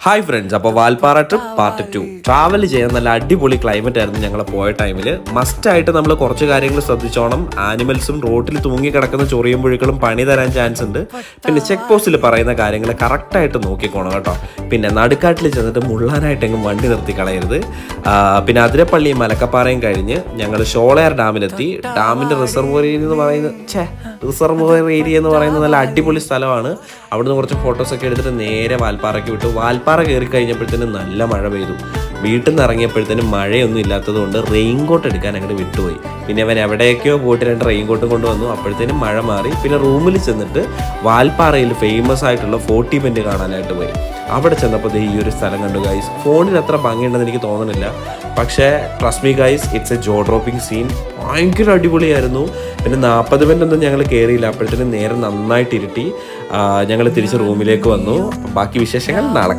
Hi friends, അപ്പോൾ Valparai trip part 2. Travel ചെയ്യാൻ നല്ല അടിപൊളി ക്ലൈമറ്റ് ആയിരുന്നു ഞങ്ങൾ പോയ ടൈമിൽ. മസ്റ്റായിട്ട് നമ്മൾ കുറച്ച് കാര്യങ്ങൾ ശ്രദ്ധിച്ചോണം. ആനിമൽസും റോട്ടിൽ തൂങ്ങി കിടക്കുന്ന ചൊറിയും പുഴുക്കളും പണി തരാൻ ചാൻസ് ഉണ്ട്. പിന്നെ ചെക്ക് പോസ്റ്റിൽ പറയുന്ന കാര്യങ്ങൾ കറക്റ്റായിട്ട് നോക്കിക്കോണം കേട്ടോ. പിന്നെ നടുക്കാട്ടിൽ ചെന്നിട്ട് മുള്ളാനായിട്ടെങ്കിലും വണ്ടി നിർത്തി കളയരുത്. പിന്നെ അതിരപ്പള്ളിയും മലക്കപ്പാറയും കഴിഞ്ഞ് ഞങ്ങൾ ഷോളയാർ ഡാമിലെത്തി. ഡാമിൻ്റെ റിസർവോയർ ഏരിയ എന്ന് പറയുന്നത് നല്ല അടിപൊളി സ്ഥലമാണ്. അവിടുന്ന് കുറച്ച് ഫോട്ടോസൊക്കെ എടുത്തിട്ട് നേരെ വാൽപ്പാറയ്ക്ക് വിട്ടു. വാൽപ്പാറ കയറി കഴിഞ്ഞപ്പോഴത്തേനും നല്ല മഴ പെയ്തു. വീട്ടിൽ നിന്ന് ഇറങ്ങിയപ്പോഴത്തേനും മഴയൊന്നും ഇല്ലാത്തത് കൊണ്ട് റെയിൻകോട്ട് എടുക്കാൻ അങ്ങോട്ട് വിട്ടുപോയി. പിന്നെ അവൻ എവിടേക്കോ പോയിട്ട് 2 റെയിൻകോട്ടും കൊണ്ടുവന്നു. അപ്പോഴത്തേനും മഴ മാറി. പിന്നെ റൂമിൽ ചെന്നിട്ട് വാൽപ്പാറയിൽ ഫേമസ് ആയിട്ടുള്ള 40 ബെൻഡ് കാണാനായിട്ട് പോയി. അവിടെ ചെന്നപ്പോൾ ഈ ഒരു സ്ഥലം കണ്ടു ഗൈസ്. ഫോണിൽ അത്ര ഭംഗിയുണ്ടെന്ന് എനിക്ക് തോന്നുന്നില്ല, പക്ഷേ trust me guys, it's a jaw dropping scene. ഭയങ്കര അടിപൊളിയായിരുന്നു. പിന്നെ 40 ബെൻഡൊന്നും ഞങ്ങൾ കയറിയില്ല. അപ്പോഴത്തേനും നേരെ നന്നായിട്ട് ഇരുട്ടി. ഞങ്ങൾ തിരിച്ച് റൂമിലേക്ക് വന്നു. ബാക്കി വിശേഷങ്ങൾ നാളെ.